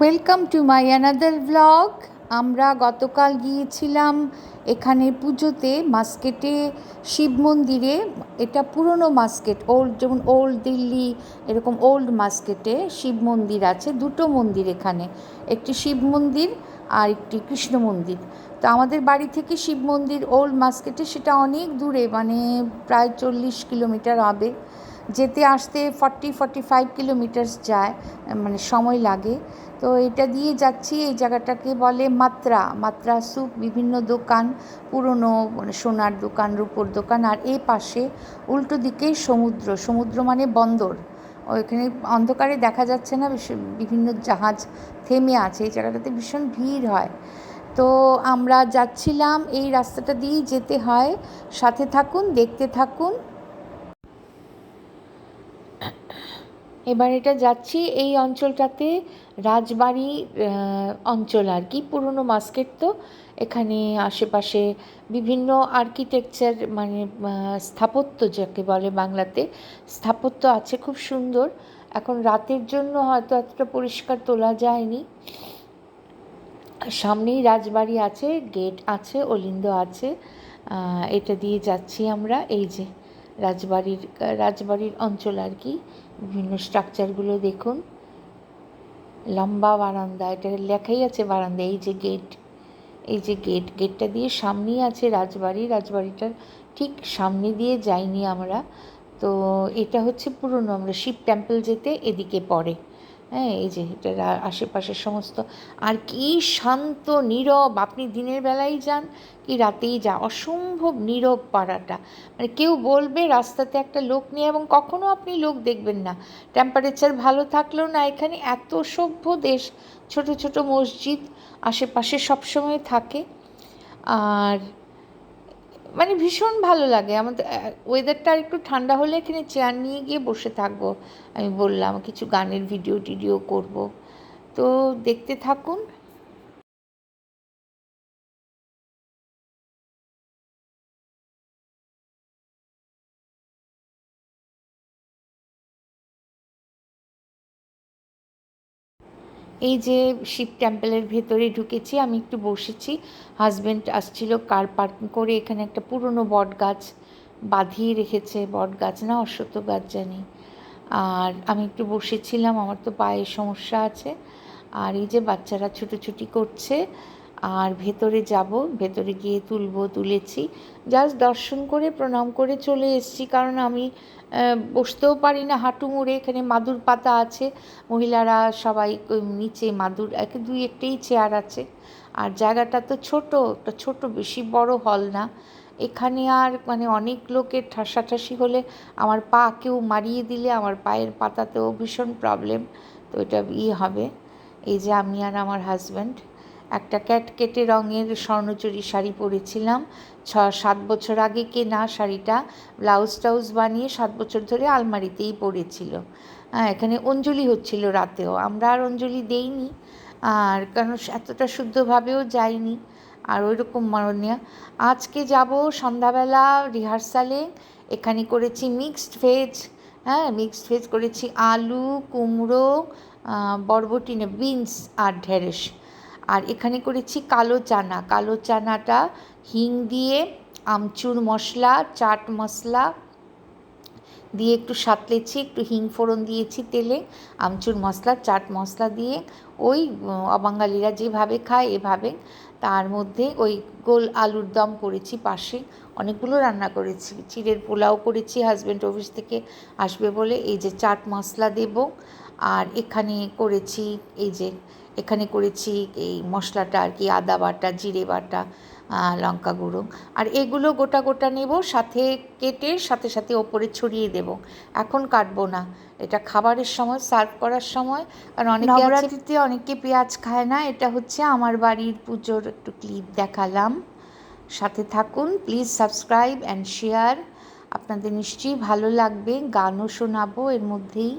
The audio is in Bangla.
Welcome to my another blog. আমরা গতকাল গিয়েছিলাম এখানে পুজোতে মাস্কেটে শিব মন্দিরে। এটা পুরনো মাস্কেট, যেমন ওল্ড দিল্লি, এরকম ওল্ড মাস্কেটে শিব মন্দির আছে। দুটো মন্দির এখানে, একটি শিব মন্দির আর একটি কৃষ্ণ মন্দির। তো আমাদের বাড়ি থেকে শিব মন্দির ওল্ড মাস্কেটে, সেটা অনেক দূরে, মানে প্রায় 40 কিলোমিটার হবে। যেতে আসতে 45 কিলোমিটার্স যায়, মানে সময় লাগে। তো এটা দিয়ে যাচ্ছি। এই জায়গাটাকে বলে মাত্রা সুপ, বিভিন্ন দোকান, পুরনো মানে সোনার দোকান, রূপোর দোকান। আর এই পাশে উল্টো দিকে সমুদ্র মানে বন্দর। ওইখানে অন্ধকারে দেখা যাচ্ছে না, বিভিন্ন জাহাজ থেমে আছে। এই জায়গাটাতে ভীষণ ভিড় হয়। তো আমরা যাচ্ছিলাম, এই রাস্তাটা দিয়েই যেতে হয়। সাথে থাকুন, দেখতে থাকুন। এবার এটা যাচ্ছি, এই অঞ্চলটাতে রাজবাড়ি অঞ্চল আর কি, পুরনো মাস্কেট। তো এখানে আশেপাশে বিভিন্ন আর্কিটেকচার, মানে স্থাপত্য যাকে বলে বাংলাতে, স্থাপত্য আছে খুব সুন্দর। এখন রাতের জন্য হয়তো এতটা পরিষ্কার তোলা যায়নি। সামনেই রাজবাড়ি আছে, গেট আছে, অলিন্দ আছে। এটা দিয়ে যাচ্ছি আমরা। এই যে রাজবাড়ির অঞ্চল আর কি। বিভিন্ন স্ট্রাকচারগুলো দেখুন, লম্বা বারান্দা, এটা লেখাই আছে বারান্দা। এই যে গেটটা দিয়ে সামনেই আছে রাজবাড়িটার ঠিক সামনে দিয়ে যাইনি আমরা। তো এটা হচ্ছে পুরনো, আমরা শিব টেম্পল যেতে এদিকে পড়ে। হ্যাঁ, এই যে এটার আশেপাশের সমস্ত, আর কি শান্ত নীরব। আপনি দিনের বেলায় যান কি রাতেই যা, অসম্ভব নীরব পাড়াটা। মানে কেউ বলবে রাস্তাতে একটা লোক নেই, এবং কখনো আপনি লোক দেখবেন না। টেম্পারেচার ভালো থাকলেও না, এখানে এত সভ্য দেশ, ছোট ছোট মসজিদ আশেপাশে সবসময় থাকে। আর মানে ভীষণ ভালো লাগে আমাদের। ওয়েদারটা আর একটু ঠান্ডা হলে এখানে চেয়ার নিয়ে গিয়ে বসে থাকবো। আমি বললাম কিছু গানের ভিডিও করব। তো দেখতে থাকুন। এই যে শিব টেম্পলের ভেতরে ঢুকেছি, আমি একটু বসেছি। হাজব্যান্ড আসছিল কার পার্কিং করে। এখানে একটা পুরনো বট গাছ বাঁধিয়ে রেখেছে, বট গাছ না অশ্বত্থ গাছ জানি। আর আমি একটু বসেছিলাম, আমার তো পায়ের সমস্যা আছে। আর এই যে বাচ্চারা ছুটোছুটি করছে। আর ভেতরে যাব, ভেতরে গিয়ে তুলেছি। জাস্ট দর্শন করে প্রণাম করে চলে এসেছি, কারণ আমি বসতেও পারি না হাঁটু মুড়ে। এখানে মাদুর পাতা আছে, মহিলারা সবাই নিচে মাদুর, দুই একটাই চেয়ার আছে। আর জায়গাটা তো ছোট, বেশি বড় হল না। এখানে আর মানে অনেক লোকের ঠাসাঠাসি হলে, আমার পা কেউ মারিয়ে দিলে আমার পায়ের পাতাতেও ভীষণ প্রবলেম। তো এটা হবে। এই যে আমি আর আমার হাজব্যান্ড একটা কেটে রঙের স্বর্ণচুরি শাড়ি পরেছিলাম। 6-7 বছর আগে কেনা শাড়িটা, ব্লাউজ টাউজ বানিয়ে 7 বছর ধরে আলমারিতেই পড়েছিল। হ্যাঁ, এখানে অঞ্জলি হচ্ছিল রাতেও, আমরা আর অঞ্জলি দেইনি, আর কারণ এতটা শুদ্ধভাবেও যাইনি। আর ওই রকম মাননীয় আজকে যাব সন্ধ্যাবেলা রিহার্সালে। এখানে করেছি মিক্সড ভেজ। হ্যাঁ, মিক্সড ভেজ করেছি, আলু, কুমড়ো, বরবটি না বিনস আর ঢেঁড়স। আর এখানে করেছি কালো চানাটা হিং দিয়ে, আমচুর মশলা, চাট মশলা দিয়ে একটু সাঁতলেছি, একটু হিং ফোড়ন দিয়েছি তেলে, আমচুর মশলা, চাট মশলা দিয়ে, ওই অবাঙালিরা যেভাবে খায় এভাবে। তার মধ্যে ওই গোল আলুর দম করেছি পাশে। অনেকগুলো রান্না করেছি, চিড়ের পোলাও করেছি, হাজব্যান্ড অফিস থেকে আসবে বলে। এই যে চাট মশলা দেব। আর এখানে করেছি এই মশলাটা আর কি, আদা বাটা, জিরে বাটা, লঙ্কা গুঁড়ো। আর এগুলো গোটা গোটা নেব, সাথে কেটে সাথে ওপরে ছড়িয়ে দেব। এখন কাটবো না, এটা খাবারের সময়, সার্ভ করার সময়। কারণ নবরাত্রিতে অনেকে পেঁয়াজ খায় না। এটা হচ্ছে আমার বাড়ির পুজোর একটু ক্লিপ দেখালাম। সাথে থাকুন, প্লিজ সাবস্ক্রাইব অ্যান্ড শেয়ার। আপনাদের নিশ্চয়ই ভালো লাগবে, গানও শোনাবো এর মধ্যেই।